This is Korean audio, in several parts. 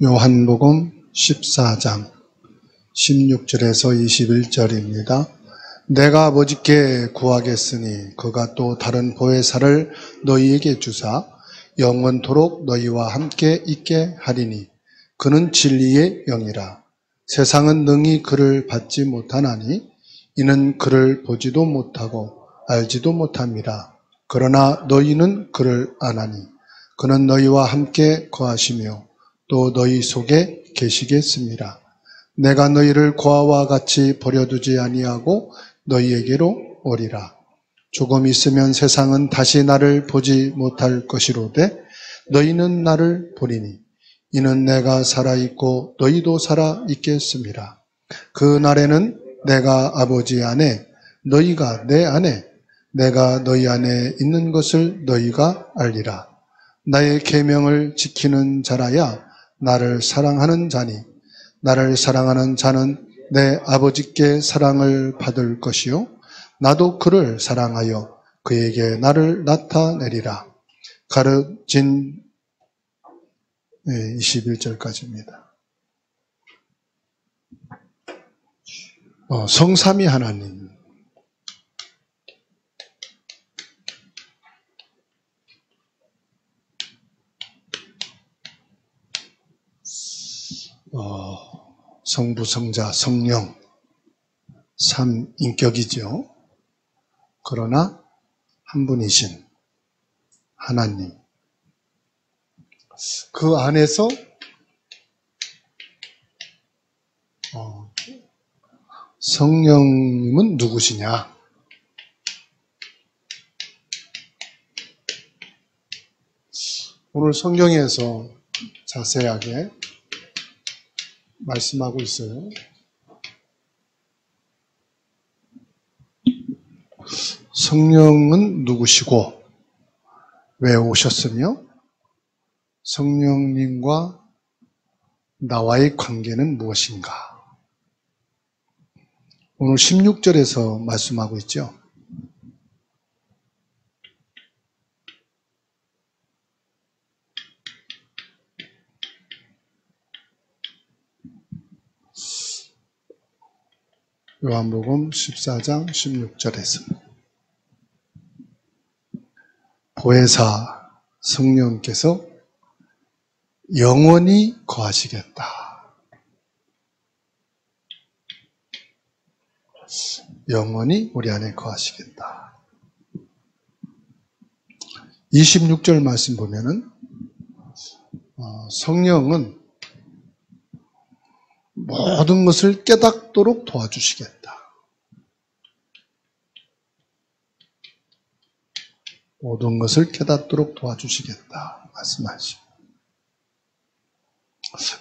요한복음 14장 16절에서 21절입니다. 내가 아버지께 구하겠으니 그가 또 다른 보혜사를 너희에게 주사 영원토록 너희와 함께 있게 하리니 그는 진리의 영이라. 세상은 능히 그를 받지 못하나니 이는 그를 보지도 못하고 알지도 못함이라. 그러나 너희는 그를 아나니 그는 너희와 함께 거하시며 또 너희 속에 계시겠습니다. 내가 너희를 고아와 같이 버려두지 아니하고 너희에게로 오리라. 조금 있으면 세상은 다시 나를 보지 못할 것이로되 너희는 나를 보리니 이는 내가 살아있고 너희도 살아있겠습니다. 그 날에는 내가 아버지 안에 너희가 내 안에 내가 너희 안에 있는 것을 너희가 알리라. 나의 계명을 지키는 자라야 나를 사랑하는 자니 나를 사랑하는 자는 내 아버지께 사랑을 받을 것이요 나도 그를 사랑하여 그에게 나를 나타내리라. 가르친 21절까지입니다. 성삼위 하나님, 성부, 성자, 성령, 삼인격이죠. 그러나 한 분이신 하나님, 그 안에서 성령님은 누구시냐? 오늘 성경에서 자세하게 말씀하고 있어요. 성령은 누구시고 왜 오셨으며 성령님과 나와의 관계는 무엇인가? 오늘 16절에서 말씀하고 있죠. 요한복음 14장 16절에서 보혜사 성령께서 영원히 거하시겠다. 영원히 우리 안에 거하시겠다. 26절 말씀 보면은 성령은 모든 것을 깨닫도록 도와주시겠다. 모든 것을 깨닫도록 도와주시겠다 말씀하시고,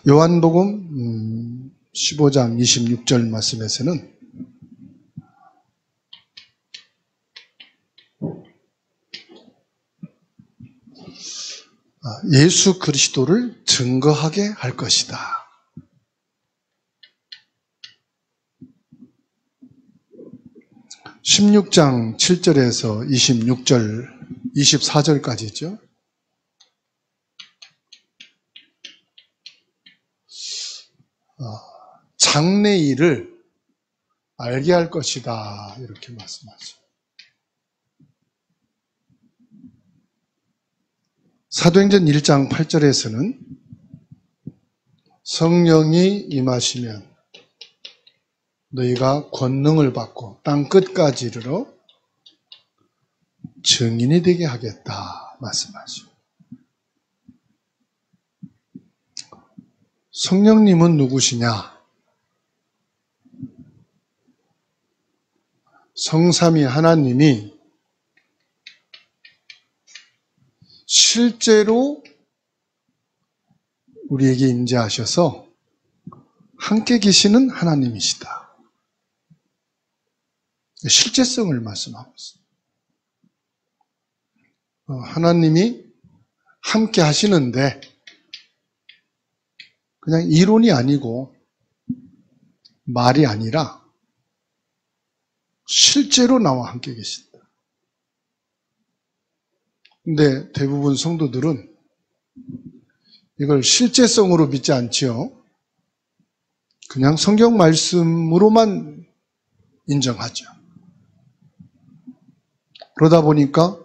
요한복음 15장 26절 말씀에서는 예수 그리스도를 증거하게 할 것이다. 16장 7절에서 26절, 24절까지죠. 장래일을 알게 할 것이다. 이렇게 말씀하죠. 사도행전 1장 8절에서는 성령이 임하시면 너희가 권능을 받고 땅 끝까지 이르러 증인이 되게 하겠다 말씀하죠. 성령님은 누구시냐? 성삼위 하나님이 실제로 우리에게 임재하셔서 함께 계시는 하나님이시다. 실제성을 말씀하고 있습니다. 하나님이 함께 하시는데 그냥 이론이 아니고 말이 아니라 실제로 나와 함께 계신다. 근데 대부분 성도들은 이걸 실제성으로 믿지 않지요. 그냥 성경 말씀으로만 인정하죠. 그러다 보니까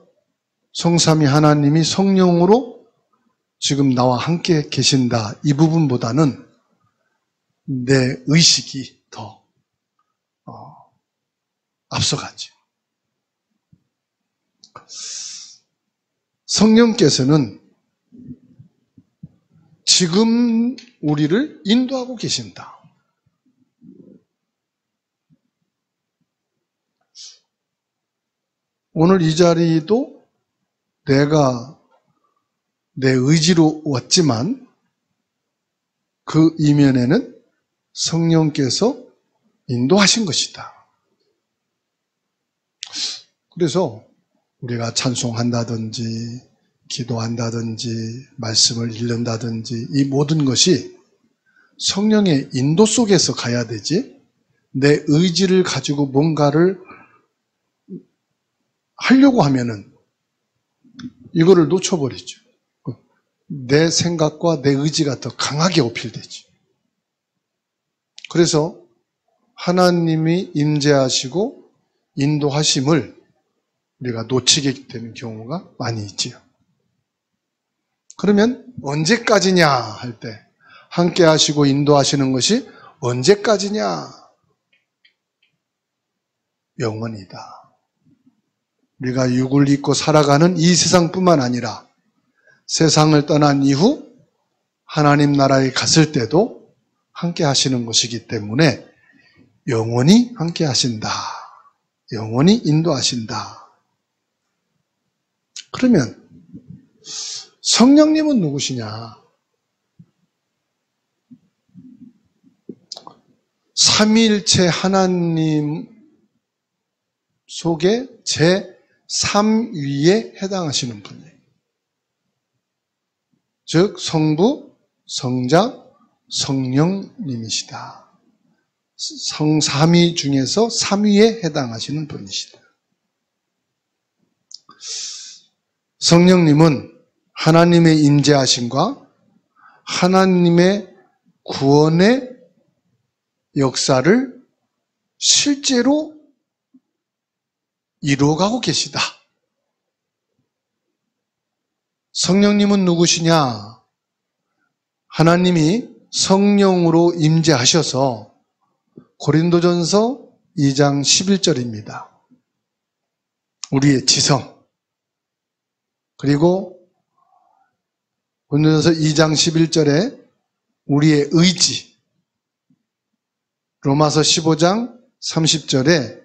성삼위 하나님이 성령으로 지금 나와 함께 계신다, 이 부분보다는 내 의식이 더 앞서가죠. 성령께서는 지금 우리를 인도하고 계신다. 오늘 이 자리도 내가 내 의지로 왔지만 그 이면에는 성령께서 인도하신 것이다. 그래서 우리가 찬송한다든지 기도한다든지 말씀을 읽는다든지 이 모든 것이 성령의 인도 속에서 가야 되지, 내 의지를 가지고 뭔가를 하려고 하면은 이거를 놓쳐버리죠. 내 생각과 내 의지가 더 강하게 어필되죠. 그래서 하나님이 임재하시고 인도하심을 우리가 놓치게 되는 경우가 많이 있지요. 그러면 언제까지냐 할 때, 함께 하시고 인도하시는 것이 언제까지냐? 영원이다. 우리가 육을 입고 살아가는 이 세상뿐만 아니라 세상을 떠난 이후 하나님 나라에 갔을 때도 함께 하시는 것이기 때문에 영원히 함께 하신다. 영원히 인도하신다. 그러면 성령님은 누구시냐? 삼위일체 하나님 속에 제3위에 해당하시는 분이에요. 즉 성부, 성자, 성령님이시다. 성삼위 중에서 3위에 해당하시는 분이시다. 성령님은 하나님의 임재하심과 하나님의 구원의 역사를 실제로 이루어가고 계시다. 성령님은 누구시냐? 하나님이 성령으로 임재하셔서 고린도전서 2장 11절입니다. 우리의 지성, 그리고 고린도전서 2장 11절에 우리의 의지, 로마서 15장 30절에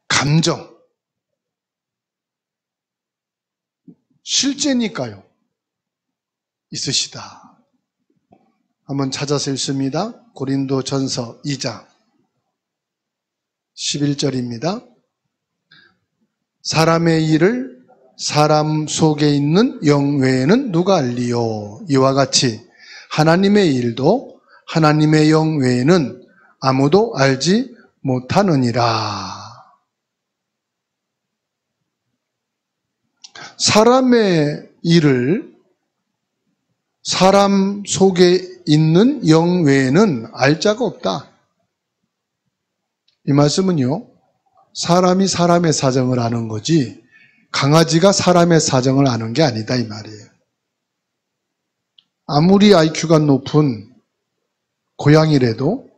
감정, 실제니까요. 있으시다. 한번 찾아서 읽습니다. 고린도전서 2장 11절입니다. 사람의 일을 사람 속에 있는 영 외에는 누가 알리요? 이와 같이 하나님의 일도 하나님의 영 외에는 아무도 알지 못하느니라. 사람의 일을 사람 속에 있는 영 외에는 알 자가 없다. 이 말씀은요, 사람이 사람의 사정을 아는 거지 강아지가 사람의 사정을 아는 게 아니다 이 말이에요. 아무리 IQ가 높은 고양이라도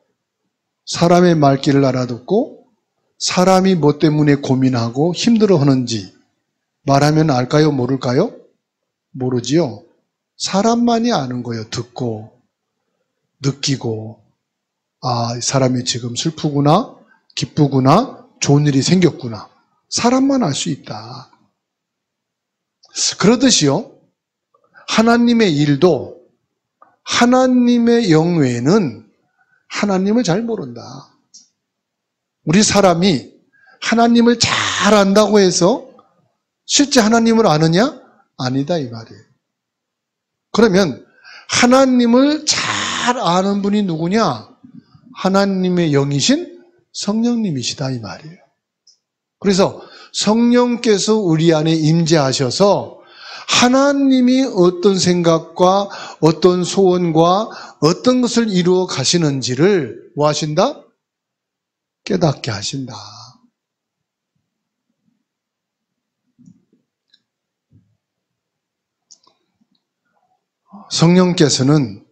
사람의 말귀를 알아듣고 사람이 뭐 때문에 고민하고 힘들어하는지 말하면 알까요? 모를까요? 모르지요. 사람만이 아는 거예요. 듣고 느끼고, 아, 이 사람이 지금 슬프구나, 기쁘구나, 좋은 일이 생겼구나. 사람만 알 수 있다. 그러듯이요, 하나님의 일도 하나님의 영 외에는 하나님을 잘 모른다. 우리 사람이 하나님을 잘 안다고 해서 실제 하나님을 아느냐? 아니다 이 말이에요. 그러면 하나님을 잘 아는 분이 누구냐? 하나님의 영이신 성령님이시다 이 말이에요. 그래서 성령께서 우리 안에 임재하셔서 하나님이 어떤 생각과 어떤 소원과 어떤 것을 이루어 가시는지를 뭐 하신다? 깨닫게 하신다. 성령께서는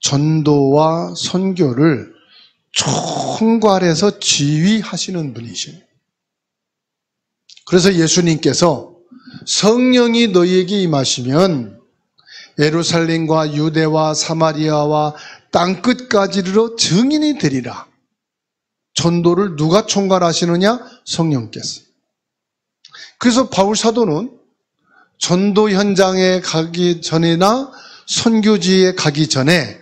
전도와 선교를 총괄해서 지휘하시는 분이시에요. 그래서 예수님께서 성령이 너희에게 임하시면 예루살렘과 유대와 사마리아와 땅끝까지 이르러 증인이 되리라. 전도를 누가 총괄하시느냐? 성령께서. 그래서 바울 사도는 전도 현장에 가기 전이나 선교지에 가기 전에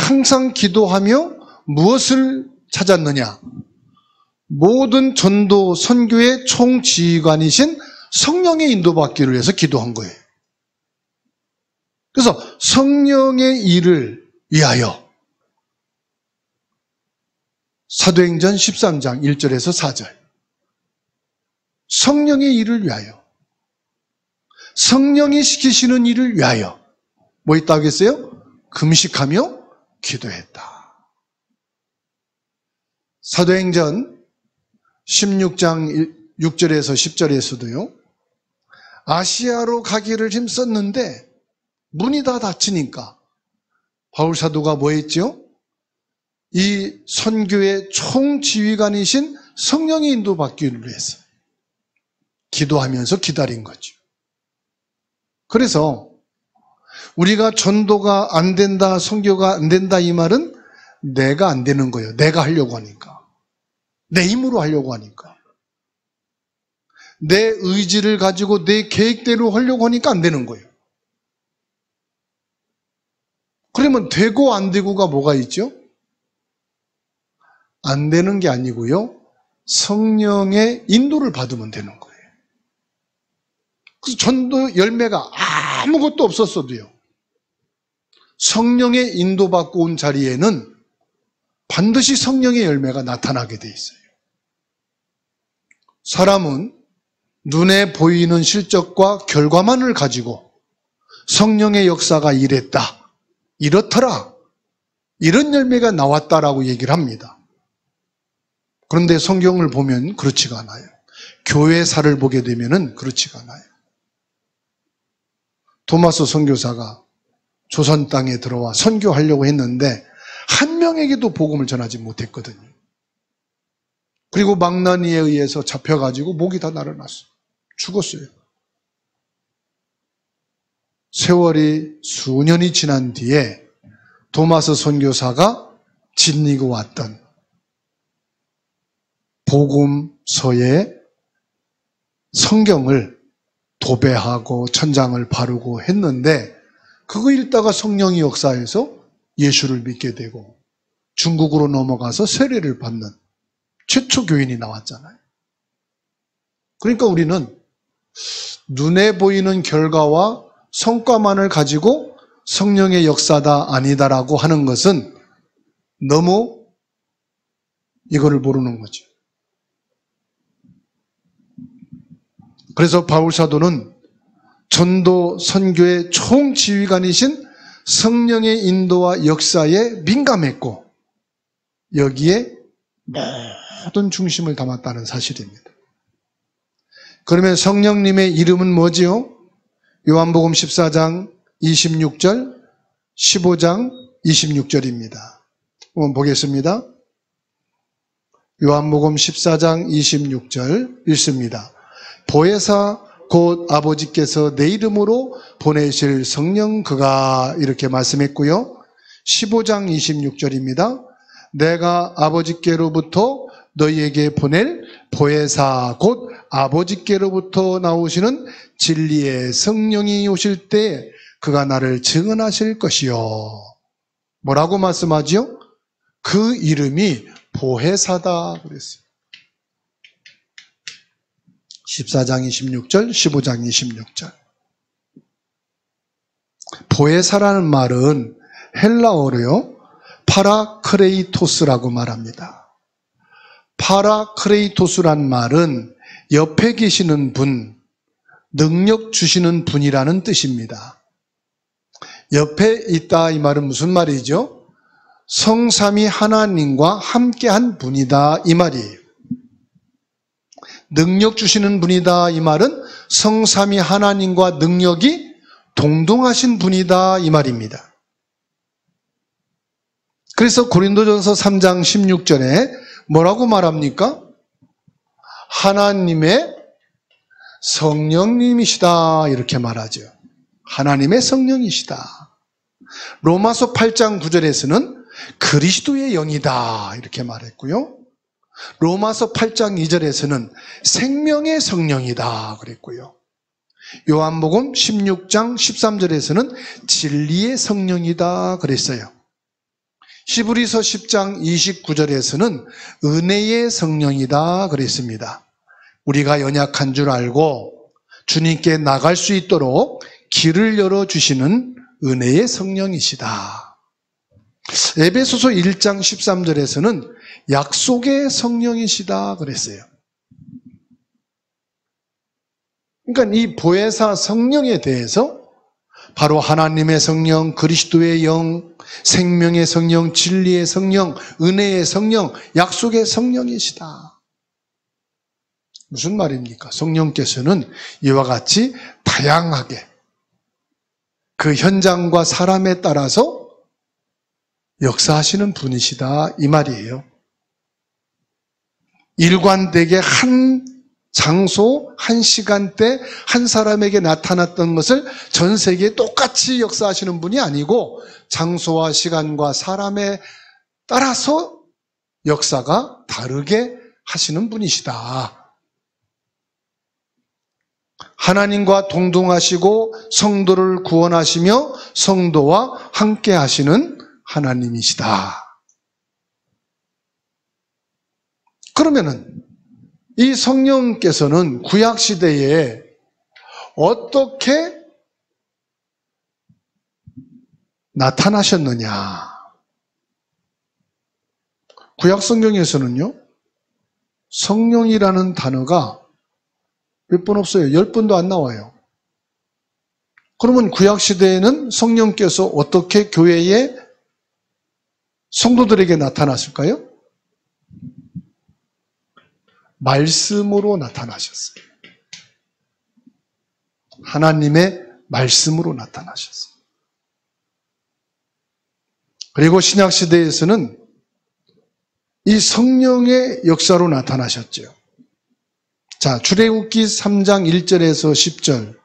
항상 기도하며 무엇을 찾았느냐? 모든 전도 선교의 총지휘관이신 성령의 인도받기를 위해서 기도한 거예요. 그래서 성령의 일을 위하여 사도행전 13장 1절에서 4절, 성령의 일을 위하여, 성령이 시키시는 일을 위하여 뭐 있다고 했어요? 금식하며 기도했다. 사도행전 16장 6절에서 10절에서도요, 아시아로 가기를 힘썼는데 문이 다 닫히니까 바울 사도가 뭐 했죠? 이 선교의 총지휘관이신 성령의 인도받기를 위해서 기도하면서 기다린 거죠. 그래서 우리가 전도가 안 된다, 선교가 안 된다 이 말은 내가 안 되는 거예요. 내가 하려고 하니까. 내 힘으로 하려고 하니까. 내 의지를 가지고 내 계획대로 하려고 하니까 안 되는 거예요. 그러면 되고 안 되고가 뭐가 있죠? 안 되는 게 아니고요, 성령의 인도를 받으면 되는 거예요. 그래서 전도 열매가 아무것도 없었어도요, 성령의 인도받고 온 자리에는 반드시 성령의 열매가 나타나게 돼 있어요. 사람은 눈에 보이는 실적과 결과만을 가지고 성령의 역사가 이랬다, 이렇더라, 이런 열매가 나왔다라고 얘기를 합니다. 그런데 성경을 보면 그렇지가 않아요. 교회사를 보게 되면은 그렇지가 않아요. 도마스 선교사가 조선 땅에 들어와 선교하려고 했는데 한 명에게도 복음을 전하지 못했거든요. 그리고 망나니에 의해서 잡혀가지고 목이 다 날아났어요. 죽었어요. 세월이 수년이 지난 뒤에 도마스 선교사가 짓이고 왔던 복음서의 성경을 도배하고 천장을 바르고 했는데, 그거 읽다가 성령이 역사해서 예수를 믿게 되고 중국으로 넘어가서 세례를 받는 최초 교인이 나왔잖아요. 그러니까 우리는 눈에 보이는 결과와 성과만을 가지고 성령의 역사다 아니다라고 하는 것은 너무 이거를 모르는 거죠. 그래서 바울 사도는 전도 선교의 총지휘관이신 성령의 인도와 역사에 민감했고 여기에 모든 중심을 담았다는 사실입니다. 그러면 성령님의 이름은 뭐지요? 요한복음 14장 26절, 15장 26절입니다. 한번 보겠습니다. 요한복음 14장 26절 읽습니다. 보혜사 곧 아버지께서 내 이름으로 보내실 성령 그가, 이렇게 말씀했고요. 15장 26절입니다. 내가 아버지께로부터 너희에게 보낼 보혜사 곧 아버지께로부터 나오시는 진리의 성령이 오실 때 그가 나를 증언하실 것이요. 뭐라고 말씀하지요? 그 이름이 보혜사다 그랬어요. 14장 26절, 15장 26절. 보혜사라는 말은 헬라어로요, 파라크레이토스라고 말합니다. 파라크레이토스란 말은 옆에 계시는 분, 능력 주시는 분이라는 뜻입니다. 옆에 있다 이 말은 무슨 말이죠? 성삼위 하나님과 함께한 분이다 이 말이에요. 능력 주시는 분이다 이 말은 성삼위 하나님과 능력이 동등하신 분이다 이 말입니다. 그래서 고린도전서 3장 16절에 뭐라고 말합니까? 하나님의 성령님이시다 이렇게 말하죠. 하나님의 성령이시다. 로마서 8장 9절에서는 그리스도의 영이다 이렇게 말했고요. 로마서 8장 2절에서는 생명의 성령이다 그랬고요. 요한복음 16장 13절에서는 진리의 성령이다 그랬어요. 히브리서 10장 29절에서는 은혜의 성령이다 그랬습니다. 우리가 연약한 줄 알고 주님께 나갈 수 있도록 길을 열어주시는 은혜의 성령이시다. 에베소서 1장 13절에서는 약속의 성령이시다 그랬어요. 그러니까 이 보혜사 성령에 대해서 바로 하나님의 성령, 그리스도의 영, 생명의 성령, 진리의 성령, 은혜의 성령, 약속의 성령이시다. 무슨 말입니까? 성령께서는 이와 같이 다양하게 그 현장과 사람에 따라서 역사하시는 분이시다 이 말이에요. 일관되게 한 장소, 한 시간대, 한 사람에게 나타났던 것을 전 세계에 똑같이 역사하시는 분이 아니고 장소와 시간과 사람에 따라서 역사가 다르게 하시는 분이시다. 하나님과 동등하시고 성도를 구원하시며 성도와 함께 하시는 하나님이시다. 그러면은 이 성령께서는 구약시대에 어떻게 나타나셨느냐? 구약성경에서는요, 성령이라는 단어가 몇 번 없어요. 10번도 안 나와요. 그러면 구약시대에는 성령께서 어떻게 교회에 성도들에게 나타났을까요? 말씀으로 나타나셨어요. 하나님의 말씀으로 나타나셨어요. 그리고 신약시대에서는 이 성령의 역사로 나타나셨죠. 자, 출애굽기 3장 1절에서 10절,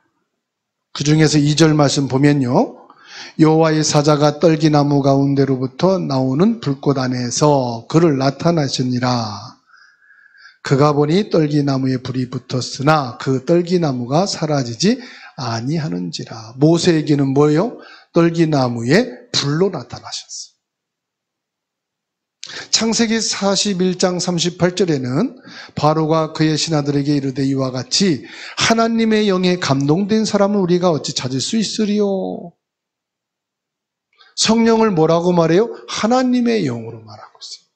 그 중에서 2절 말씀 보면요, 여호와의 사자가 떨기나무 가운데로부터 나오는 불꽃 안에서 그를 나타나시니라. 그가 보니 떨기나무에 불이 붙었으나 그 떨기나무가 사라지지 아니하는지라. 모세에게는 뭐예요? 떨기나무에 불로 나타나셨어요. 창세기 41장 38절에는 바로가 그의 신하들에게 이르되 이와 같이 하나님의 영에 감동된 사람을 우리가 어찌 찾을 수 있으리요? 성령을 뭐라고 말해요? 하나님의 영으로 말하고 있어요.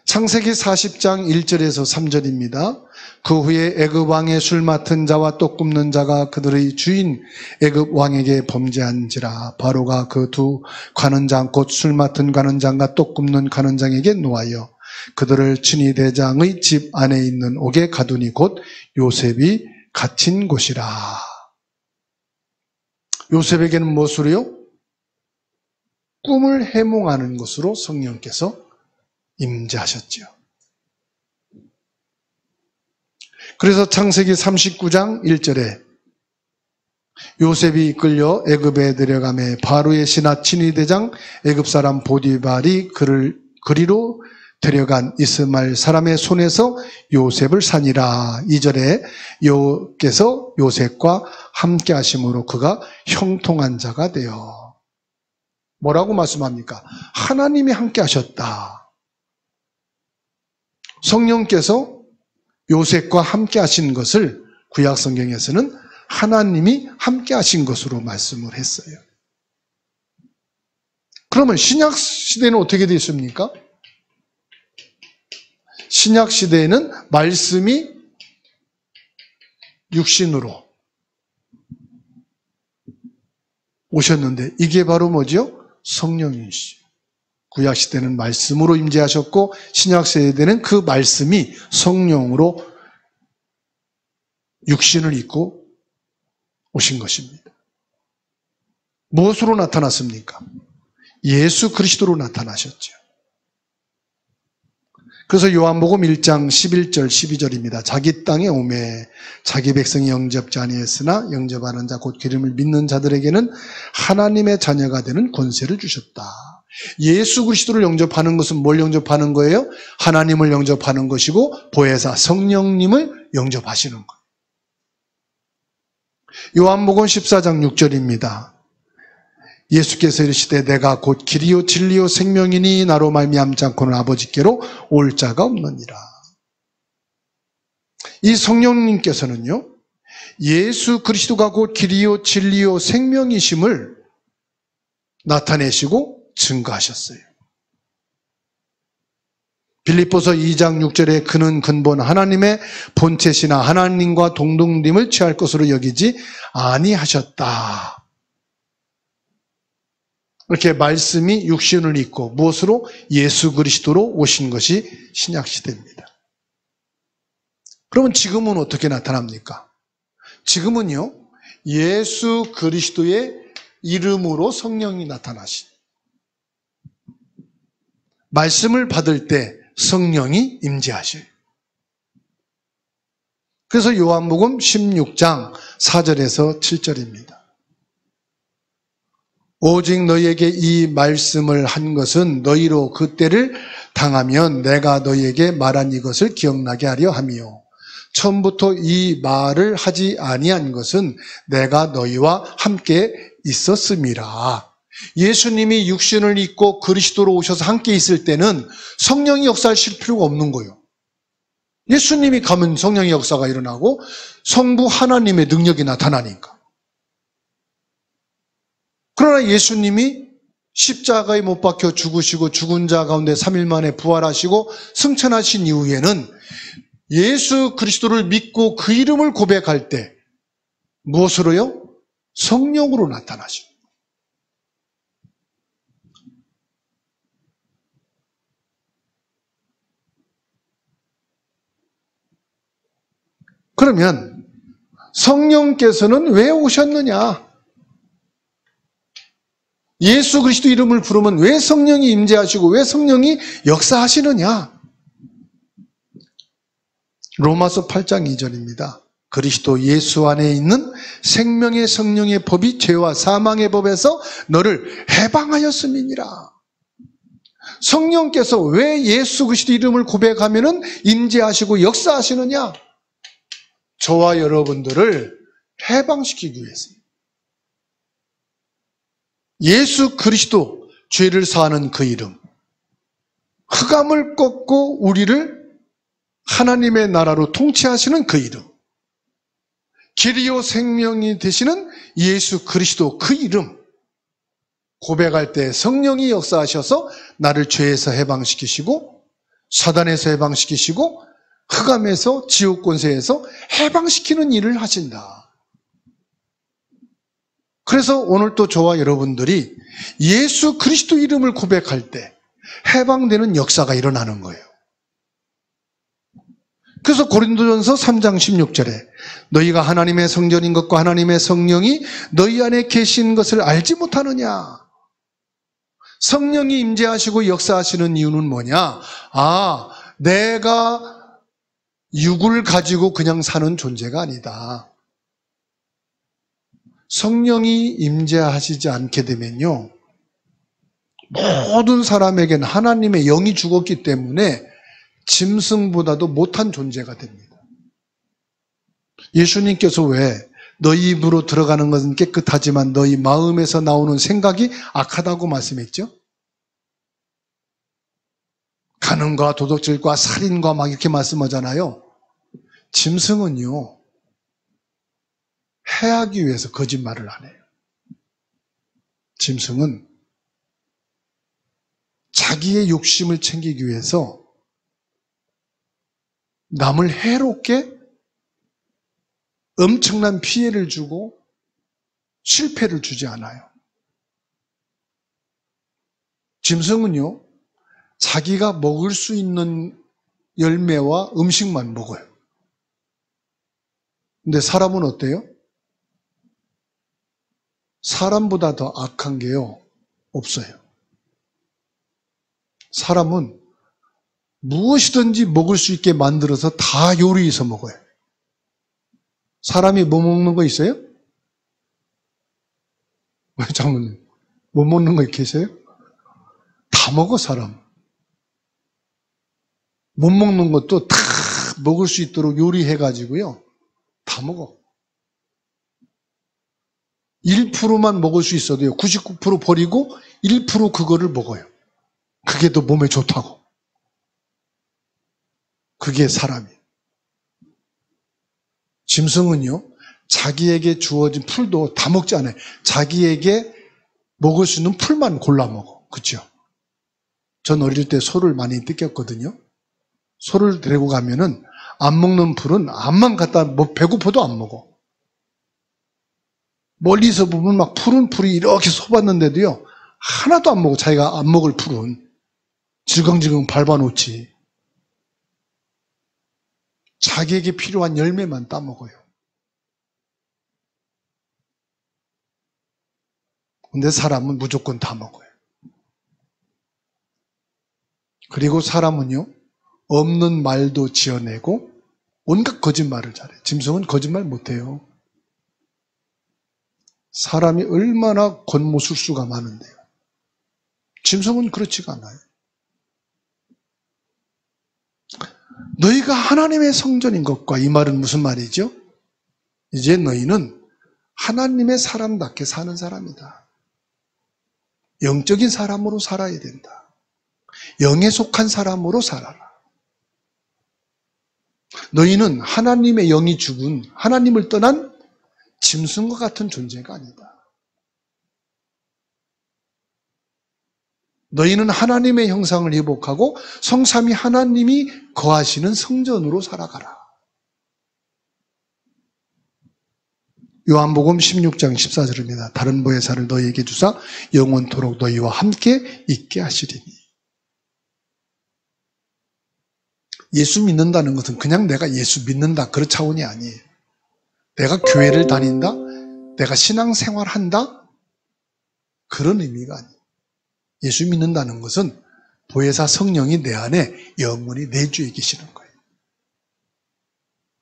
창세기 40장 1절에서 3절입니다. 그 후에 애굽 왕의 술 맡은 자와 떡 굽는 자가 그들의 주인 애굽 왕에게 범죄한지라. 바로가 그 두 관원장 곧 술 맡은 관원장과 떡 굽는 관원장에게 노하여 그들을 친위 대장의 집 안에 있는 옥에 가두니 곧 요셉이 갇힌 곳이라. 요셉에게는 무엇으로요? 꿈을 해몽하는 것으로 성령께서 임재하셨죠. 그래서 창세기 39장 1절에 요셉이 이끌려 애굽에 데려가매 바로의 신하 친위대장 애굽 사람 보디발이 그를 그리로 데려간 이스마엘 사람의 손에서 요셉을 산이라. 2절에 여호와께서 요셉과 함께 하심으로 그가 형통한 자가 되어. 뭐라고 말씀합니까? 하나님이 함께 하셨다. 성령께서 요셉과 함께 하신 것을 구약 성경에서는 하나님이 함께 하신 것으로 말씀을 했어요. 그러면 신약 시대는 어떻게 되어 있습니까? 신약 시대에는 말씀이 육신으로 오셨는데 이게 바로 뭐죠? 성령이시죠. 구약 시대는 말씀으로 임재하셨고 신약 시대는 그 말씀이 성령으로 육신을 입고 오신 것입니다. 무엇으로 나타났습니까? 예수 그리스도로 나타나셨죠. 그래서 요한복음 1장 11절 12절입니다. 자기 땅에 오매 자기 백성이 영접지 아니했으나 영접하는 자 곧 기름을 믿는 자들에게는 하나님의 자녀가 되는 권세를 주셨다. 예수 그리스도를 영접하는 것은 뭘 영접하는 거예요? 하나님을 영접하는 것이고 보혜사 성령님을 영접하시는 거예요. 요한복음 14장 6절입니다. 예수께서 이르시되 내가 곧 길이요 진리요 생명이니 나로 말미암지 않고는 아버지께로 올 자가 없느니라. 이 성령님께서는요, 예수 그리스도가 곧 길이요 진리요 생명이심을 나타내시고 증거하셨어요. 빌립보서 2장 6절에 그는 근본 하나님의 본체시나 하나님과 동등됨을 취할 것으로 여기지 아니하셨다. 이렇게 말씀이 육신을 입고 무엇으로? 예수 그리스도로 오신 것이 신약시대입니다. 그러면 지금은 어떻게 나타납니까? 지금은요, 예수 그리스도의 이름으로 성령이 나타나신. 말씀을 받을 때 성령이 임재하셔요. 그래서 요한복음 16장 4절에서 7절입니다. 오직 너희에게 이 말씀을 한 것은 너희로 그 때를 당하면 내가 너희에게 말한 이것을 기억나게 하려 함이요. 처음부터 이 말을 하지 아니한 것은 내가 너희와 함께 있었음이라. 예수님이 육신을 입고 그리스도로 오셔서 함께 있을 때는 성령이 역사하실 필요가 없는 거예요. 예수님이 가면 성령의 역사가 일어나고 성부 하나님의 능력이 나타나니까. 그러나 예수님이 십자가에 못 박혀 죽으시고 죽은 자 가운데 3일 만에 부활하시고 승천하신 이후에는 예수 그리스도를 믿고 그 이름을 고백할 때 무엇으로요? 성령으로 나타나십니다. 그러면 성령께서는 왜 오셨느냐? 예수 그리스도 이름을 부르면 왜 성령이 임재하시고 왜 성령이 역사하시느냐? 로마서 8장 2절입니다. 그리스도 예수 안에 있는 생명의 성령의 법이 죄와 사망의 법에서 너를 해방하였음이니라. 성령께서 왜 예수 그리스도 이름을 고백하면은 임재하시고 역사하시느냐? 저와 여러분들을 해방시키기 위해서입니다. 예수 그리스도, 죄를 사하는 그 이름, 흑암을 꺾고 우리를 하나님의 나라로 통치하시는 그 이름, 길이요 생명이 되시는 예수 그리스도 그 이름 고백할 때 성령이 역사하셔서 나를 죄에서 해방시키시고 사단에서 해방시키시고 흑암에서 지옥 권세에서 해방시키는 일을 하신다. 그래서 오늘 또 저와 여러분들이 예수 그리스도 이름을 고백할 때 해방되는 역사가 일어나는 거예요. 그래서 고린도전서 3장 16절에 너희가 하나님의 성전인 것과 하나님의 성령이 너희 안에 계신 것을 알지 못하느냐? 성령이 임재하시고 역사하시는 이유는 뭐냐? 내가 육을 가지고 그냥 사는 존재가 아니다. 성령이 임재하시지 않게 되면요, 모든 사람에게는 하나님의 영이 죽었기 때문에 짐승보다도 못한 존재가 됩니다. 예수님께서 왜 너희 입으로 들어가는 것은 깨끗하지만 너희 마음에서 나오는 생각이 악하다고 말씀했죠? 간음과 도둑질과 살인과 막 이렇게 말씀하잖아요. 짐승은요, 해하기 위해서 거짓말을 안 해요. 짐승은 자기의 욕심을 챙기기 위해서 남을 해롭게 엄청난 피해를 주고 실패를 주지 않아요. 짐승은요, 자기가 먹을 수 있는 열매와 음식만 먹어요. 근데 사람은 어때요? 사람보다 더 악한 게요, 없어요. 사람은 무엇이든지 먹을 수 있게 만들어서 다 요리해서 먹어요. 사람이 뭐 먹는 거 있어요? 왜 장모님? 뭐 먹는 거 계세요? 다 먹어, 사람. 못 먹는 것도 다 먹을 수 있도록 요리해가지고요, 다 먹어. 1%만 먹을 수 있어도요, 99% 버리고 1% 그거를 먹어요. 그게 더 몸에 좋다고. 그게 사람이에요. 짐승은요, 자기에게 주어진 풀도 다 먹지 않아요. 자기에게 먹을 수 있는 풀만 골라 먹어. 그렇죠? 전 어릴 때 소를 많이 뜯겼거든요. 소를 데리고 가면은 안 먹는 풀은 암만 갖다 배고파도 안 먹어. 멀리서 보면 막 푸른 풀이 이렇게 솟았는데도요, 하나도 안 먹어. 자기가 안 먹을 풀은 질겅질겅 밟아놓지. 자기에게 필요한 열매만 따먹어요. 근데 사람은 무조건 다 먹어요. 그리고 사람은요, 없는 말도 지어내고 온갖 거짓말을 잘해요. 짐승은 거짓말 못해요. 사람이 얼마나 권모술수가 많은데요. 짐승은 그렇지가 않아요. 너희가 하나님의 성전인 것과, 이 말은 무슨 말이죠? 이제 너희는 하나님의 사람답게 사는 사람이다. 영적인 사람으로 살아야 된다. 영에 속한 사람으로 살아라. 너희는 하나님의 영이 죽은, 하나님을 떠난 짐승과 같은 존재가 아니다. 너희는 하나님의 형상을 회복하고 성삼위 하나님이 거하시는 성전으로 살아가라. 요한복음 16장 14절입니다. 다른 보혜사를 너희에게 주사 영원토록 너희와 함께 있게 하시리니. 예수 믿는다는 것은 그냥 내가 예수 믿는다, 그런 차원이 아니에요. 내가 교회를 다닌다, 내가 신앙생활한다, 그런 의미가 아니에요. 예수 믿는다는 것은 보혜사 성령이 내 안에 영원히 내주에 계시는 거예요.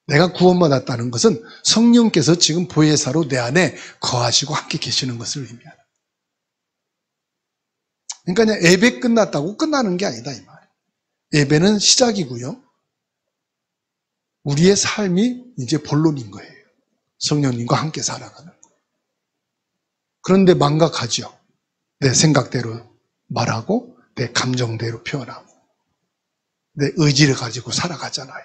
내가 구원받았다는 것은 성령께서 지금 보혜사로 내 안에 거하시고 함께 계시는 것을 의미하는. 그러니까 그냥 예배 끝났다고 끝나는 게 아니다, 이 말이에요. 예배는 시작이고요, 우리의 삶이 이제 본론인 거예요. 성령님과 함께 살아가는 거예요. 그런데 망각하죠. 내 생각대로 말하고 내 감정대로 표현하고 내 의지를 가지고 살아가잖아요.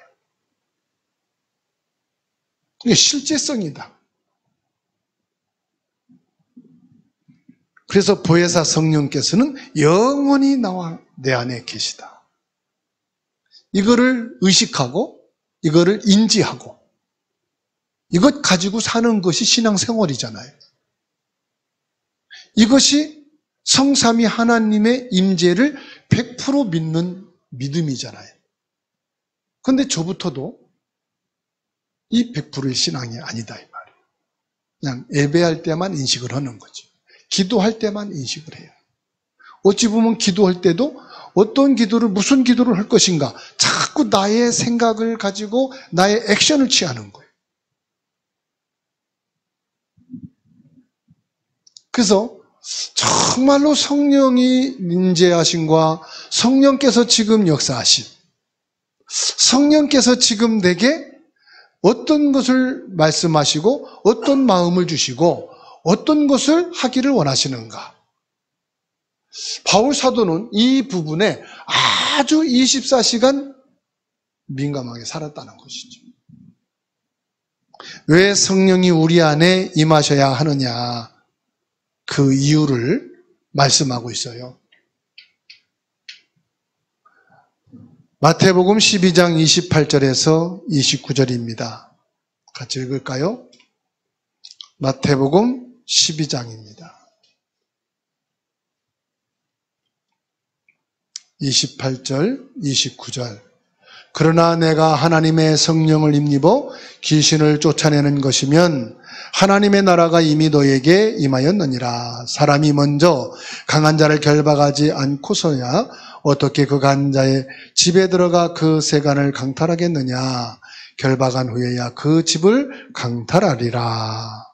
이게 실제성이다. 그래서 보혜사 성령께서는 영원히 나와 내 안에 계시다. 이거를 의식하고 이거를 인지하고 이것 가지고 사는 것이 신앙생활이잖아요. 이것이 성삼위 하나님의 임재를 100% 믿는 믿음이잖아요. 그런데 저부터도 이 100%의 신앙이 아니다, 이 말이에요. 그냥 예배할 때만 인식을 하는 거죠. 기도할 때만 인식을 해요. 어찌 보면 기도할 때도 어떤 기도를, 무슨 기도를 할 것인가, 자꾸 나의 생각을 가지고 나의 액션을 취하는 거예요. 그래서 정말로 성령이 임재하심과 성령께서 지금 역사하심, 성령께서 지금 내게 어떤 것을 말씀하시고 어떤 마음을 주시고 어떤 것을 하기를 원하시는가. 바울 사도는 이 부분에 아주 24시간 민감하게 살았다는 것이죠. 왜 성령이 우리 안에 임하셔야 하느냐, 그 이유를 말씀하고 있어요. 마태복음 12장 28절에서 29절입니다. 같이 읽을까요? 마태복음 12장입니다. 28절, 29절. 그러나 내가 하나님의 성령을 힘입어 귀신을 쫓아내는 것이면 하나님의 나라가 이미 너에게 임하였느니라. 사람이 먼저 강한 자를 결박하지 않고서야 어떻게 그 강한 자의 집에 들어가 그 세간을 강탈하겠느냐. 결박한 후에야 그 집을 강탈하리라.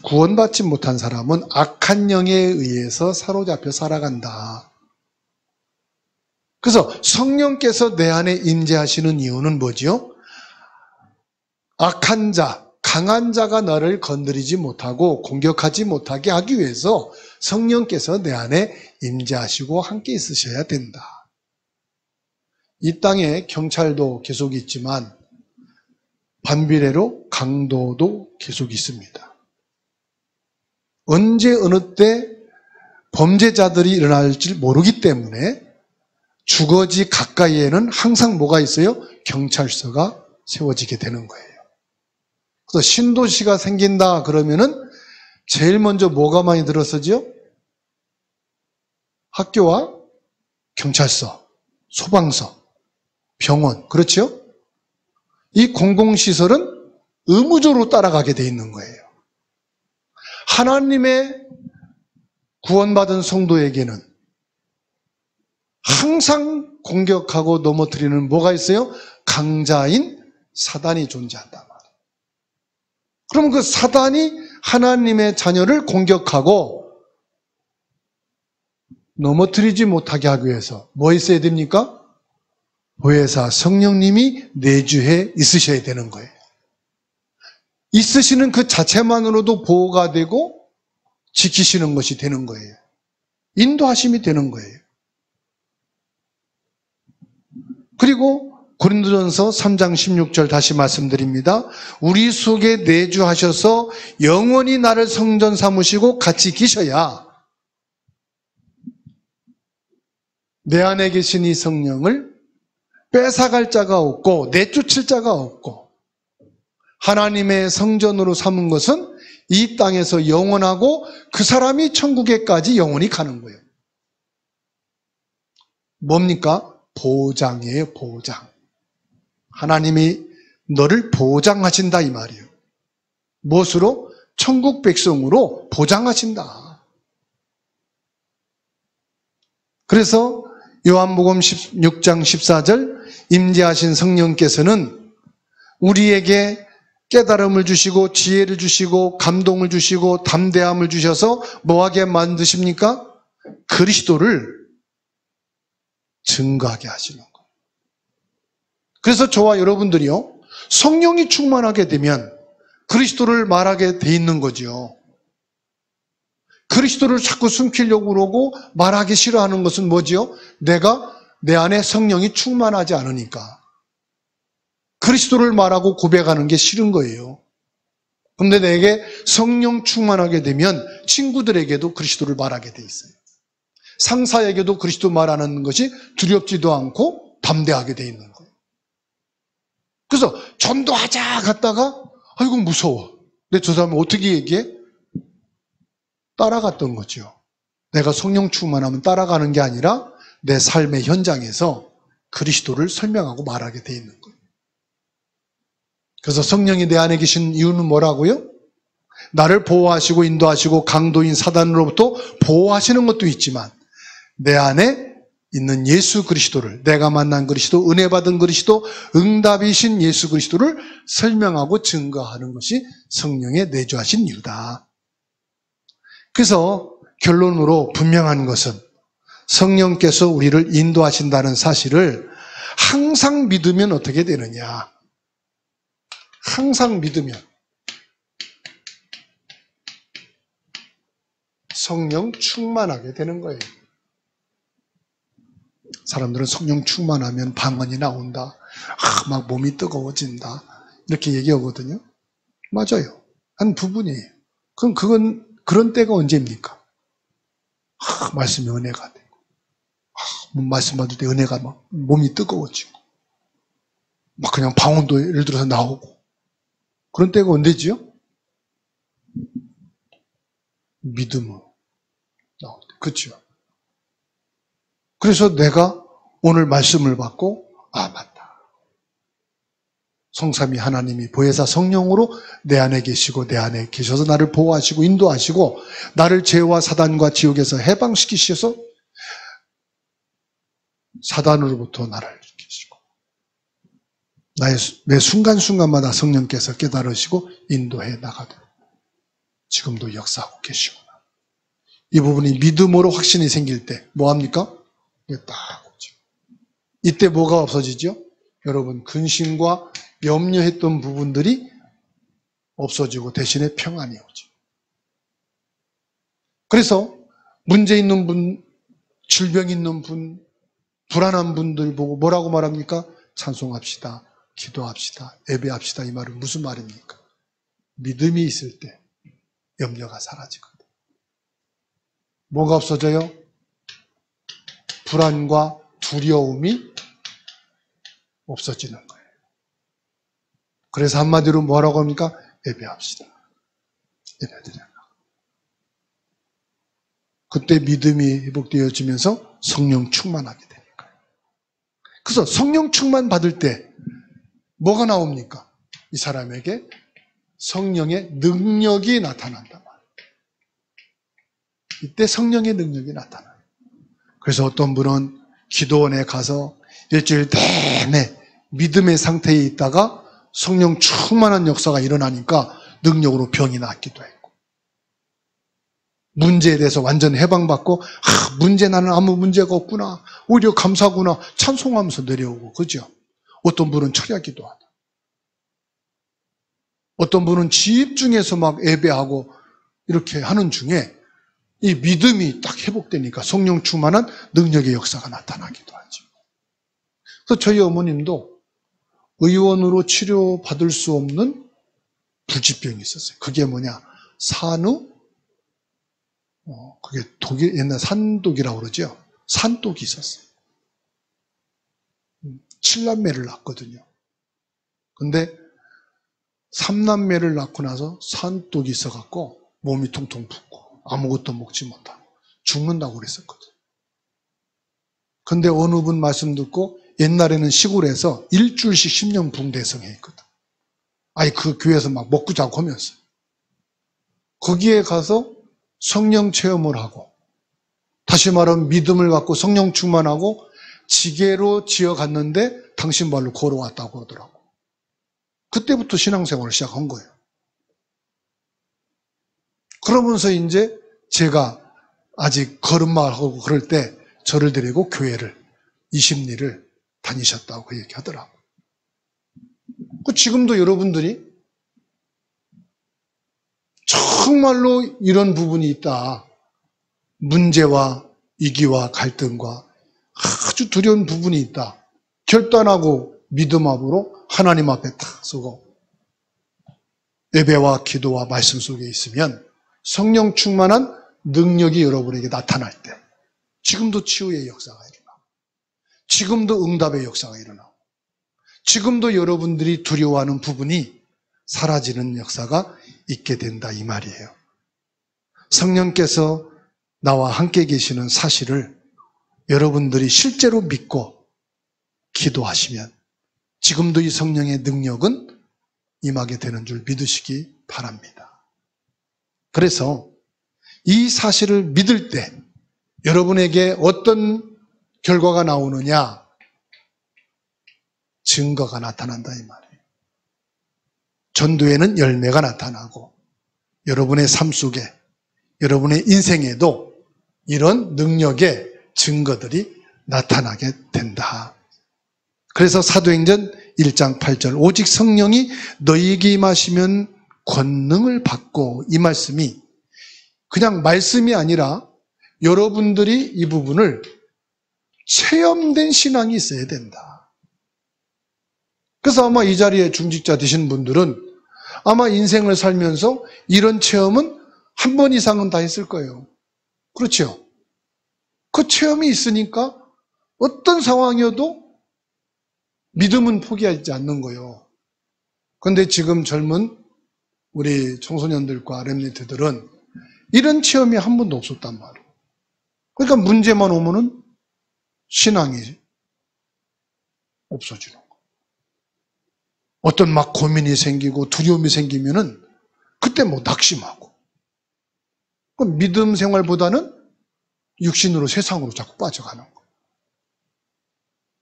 구원받지 못한 사람은 악한 영에 의해서 사로잡혀 살아간다. 그래서 성령께서 내 안에 임재하시는 이유는 뭐지요? 악한 자, 강한 자가 나를 건드리지 못하고 공격하지 못하게 하기 위해서 성령께서 내 안에 임재하시고 함께 있으셔야 된다. 이 땅에 경찰도 계속 있지만 반비례로 강도도 계속 있습니다. 언제 어느 때 범죄자들이 일어날지 모르기 때문에 주거지 가까이에는 항상 뭐가 있어요? 경찰서가 세워지게 되는 거예요. 그래서 신도시가 생긴다 그러면은 제일 먼저 뭐가 많이 들어서죠? 학교와 경찰서, 소방서, 병원, 그렇죠? 이 공공시설은 의무적으로 따라가게 돼 있는 거예요. 하나님의 구원받은 성도에게는 항상 공격하고 넘어뜨리는 뭐가 있어요? 강자인 사단이 존재한단 말이에요. 그럼 그 사단이 하나님의 자녀를 공격하고 넘어뜨리지 못하게 하기 위해서 뭐 있어야 됩니까? 보혜사 성령님이 내주해 있으셔야 되는 거예요. 있으시는 그 자체만으로도 보호가 되고 지키시는 것이 되는 거예요. 인도하심이 되는 거예요. 그리고 고린도전서 3장 16절 다시 말씀드립니다. 우리 속에 내주하셔서 영원히 나를 성전 삼으시고 같이 계셔야 내 안에 계신 이 성령을 뺏어갈 자가 없고 내쫓을 자가 없고 하나님의 성전으로 삼은 것은 이 땅에서 영원하고 그 사람이 천국에까지 영원히 가는 거예요. 뭡니까? 보장이에요, 보장. 하나님이 너를 보장하신다 이 말이에요. 무엇으로? 천국 백성으로 보장하신다. 그래서 요한복음 16장 14절 임재하신 성령께서는 우리에게 깨달음을 주시고 지혜를 주시고 감동을 주시고 담대함을 주셔서 뭐하게 만드십니까? 그리스도를 증거하게 하시는 거예요. 그래서 저와 여러분들이요, 성령이 충만하게 되면 그리스도를 말하게 돼 있는 거죠. 그리스도를 자꾸 숨기려고 그러고 말하기 싫어하는 것은 뭐지요? 내가 내 안에 성령이 충만하지 않으니까. 그리스도를 말하고 고백하는 게 싫은 거예요. 그런데 내게 성령 충만하게 되면 친구들에게도 그리스도를 말하게 돼 있어요. 상사에게도 그리스도 말하는 것이 두렵지도 않고 담대하게 돼 있는 거예요. 그래서 전도하자 갔다가 아이고 무서워. 근데 저 사람이 어떻게 얘기해? 따라갔던 거죠. 내가 성령 충만하면 따라가는 게 아니라 내 삶의 현장에서 그리스도를 설명하고 말하게 돼 있는 거예요. 그래서 성령이 내 안에 계신 이유는 뭐라고요? 나를 보호하시고 인도하시고 강도인 사단으로부터 보호하시는 것도 있지만 내 안에 있는 예수 그리스도를, 내가 만난 그리스도, 은혜 받은 그리스도, 응답이신 예수 그리스도를 설명하고 증거하는 것이 성령의 내주하신 이유다. 그래서 결론으로 분명한 것은 성령께서 우리를 인도하신다는 사실을 항상 믿으면 어떻게 되느냐? 항상 믿으면 성령 충만하게 되는 거예요. 사람들은 성령 충만하면 방언이 나온다. 막 몸이 뜨거워진다. 이렇게 얘기하거든요. 맞아요. 한 부분이에요. 그럼 그건 그런 때가 언제입니까? 말씀이 은혜가 되고 말씀 받을 때 은혜가 막 몸이 뜨거워지고 막 그냥 방언도 예를 들어서 나오고 그런 때가 언제지요? 믿음으로 나올 때. 그렇죠? 그래서 내가 오늘 말씀을 받고 맞다. 성삼위 하나님이 보혜사 성령으로 내 안에 계시고 내 안에 계셔서 나를 보호하시고 인도하시고 나를 죄와 사단과 지옥에서 해방시키셔서 사단으로부터 나를 지키시고 나의 매 순간순간마다 성령께서 깨달으시고 인도해 나가도록 지금도 역사하고 계시구나. 이 부분이 믿음으로 확신이 생길 때 뭐합니까? 이게 딱 오죠. 이때 뭐가 없어지죠? 여러분 근심과 염려했던 부분들이 없어지고 대신에 평안이 오죠. 그래서 문제 있는 분, 질병 있는 분, 불안한 분들 보고 뭐라고 말합니까? 찬송합시다. 기도합시다. 예배합시다. 이 말은 무슨 말입니까? 믿음이 있을 때 염려가 사라지거든요. 뭐가 없어져요? 불안과 두려움이 없어지는 거예요. 그래서 한마디로 뭐라고 합니까? 예배합시다. 예배드려요. 그때 믿음이 회복되어지면서 성령 충만하게 되니까요. 그래서 성령 충만 받을 때 뭐가 나옵니까? 이 사람에게 성령의 능력이 나타난다. 이때 성령의 능력이 나타나요. 그래서 어떤 분은 기도원에 가서 일주일 내내 믿음의 상태에 있다가 성령 충만한 역사가 일어나니까 능력으로 병이 낫기도 했고 문제에 대해서 완전 해방받고 문제 나는 아무 문제가 없구나 오히려 감사구나 찬송하면서 내려오고 그죠? 어떤 분은 철야기도 하다. 어떤 분은 집중해서 막 예배하고 이렇게 하는 중에 이 믿음이 딱 회복되니까 성령 충만한 능력의 역사가 나타나기도 하죠. 그래서 저희 어머님도 의원으로 치료받을 수 없는 불치병이 있었어요. 그게 뭐냐? 산후, 그게 독일, 옛날 산독이라고 그러죠? 산독이 있었어요. 7남매를 낳았거든요. 근데 3남매를 낳고 나서 산독이 있어갖고 몸이 퉁퉁 붓고 아무것도 먹지 못하고 죽는다고 그랬었거든요. 근데 어느 분 말씀 듣고 옛날에는 시골에서 일주일씩 10년 붕대성에 있거든. 그 교회에서 막 먹고 자고 하면서. 거기에 가서 성령 체험을 하고, 다시 말하면 믿음을 갖고 성령 충만하고, 지게로 지어갔는데 당신 발로 걸어왔다고 하더라고. 그때부터 신앙생활을 시작한 거예요. 그러면서 이제 제가 아직 걸음마하고 그럴 때 저를 데리고 교회를 20리를 다니셨다고 그 얘기 하더라고요. 지금도 여러분들이 정말로 이런 부분이 있다. 문제와 위기와 갈등과 아주 두려운 부분이 있다. 결단하고 믿음으로 하나님 앞에 탁 서고 예배와 기도와 말씀 속에 있으면 성령 충만한 능력이 여러분에게 나타날 때 지금도 치유의 역사가 일어나고 지금도 응답의 역사가 일어나고 지금도 여러분들이 두려워하는 부분이 사라지는 역사가 있게 된다 이 말이에요. 성령께서 나와 함께 계시는 사실을 여러분들이 실제로 믿고 기도하시면 지금도 이 성령의 능력은 임하게 되는 줄 믿으시기 바랍니다. 그래서 이 사실을 믿을 때 여러분에게 어떤 결과가 나오느냐? 증거가 나타난다 이 말이에요. 전도에는 열매가 나타나고 여러분의 삶 속에 여러분의 인생에도 이런 능력의 증거들이 나타나게 된다. 그래서 사도행전 1장 8절 오직 성령이 너희에게 임하시면 권능을 받고 이 말씀이 그냥 말씀이 아니라 여러분들이 이 부분을 체험된 신앙이 있어야 된다. 그래서 아마 이 자리에 중직자 되신 분들은 아마 인생을 살면서 이런 체험은 한 번 이상은 다 했을 거예요. 그렇죠? 그 체험이 있으니까 어떤 상황이어도 믿음은 포기하지 않는 거예요. 그런데 지금 젊은 우리 청소년들과 렘넌트들은 이런 체험이 한 번도 없었단 말이에요. 그러니까 문제만 오면은 신앙이 없어지는 거예요. 어떤 막 고민이 생기고 두려움이 생기면은 그때 뭐 낙심하고. 그럼 믿음 생활보다는 육신으로 세상으로 자꾸 빠져가는 거예요.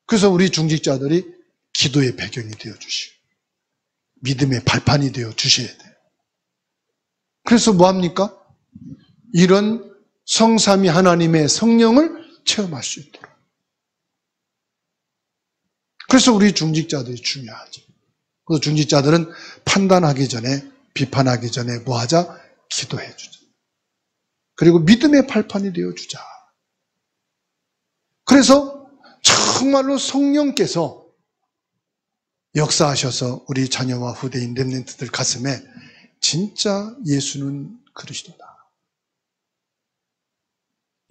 그래서 우리 중직자들이 기도의 배경이 되어 주시고 믿음의 발판이 되어 주셔야 돼요. 그래서 뭐합니까? 이런 성삼위 하나님의 성령을 체험할 수 있도록. 그래서 우리 중직자들이 중요하죠. 그래서 중직자들은 판단하기 전에, 비판하기 전에 뭐하자? 기도해 주자. 그리고 믿음의 발판이 되어 주자. 그래서 정말로 성령께서 역사하셔서 우리 자녀와 후대인 렘넌트들 가슴에 진짜 예수는 그리스도다.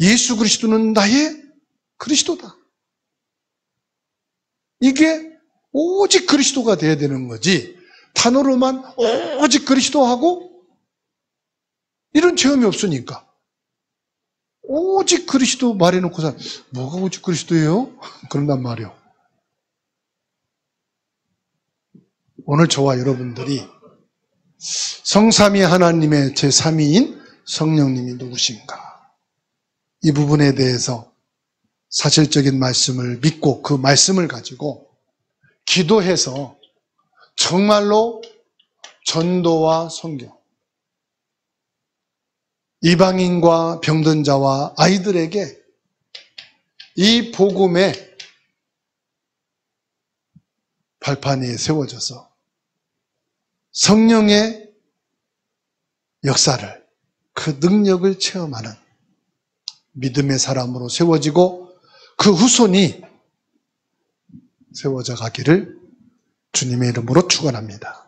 예수 그리스도는 나의 그리스도다. 이게 오직 그리스도가 돼야 되는 거지, 단어로만 오직 그리스도하고 이런 체험이 없으니까. 오직 그리스도 말해놓고서 뭐가 오직 그리스도예요? 그런단 말이에요. 오늘 저와 여러분들이 성삼위 하나님의 제3위인 성령님이 누구신가? 이 부분에 대해서 사실적인 말씀을 믿고 그 말씀을 가지고 기도해서 정말로 전도와 선교, 이방인과 병든 자와 아이들에게 이 복음의 발판이 세워져서 성령의 역사를, 그 능력을 체험하는 믿음의 사람으로 세워지고 그 후손이 세워져 가기를 주님의 이름으로 축원합니다.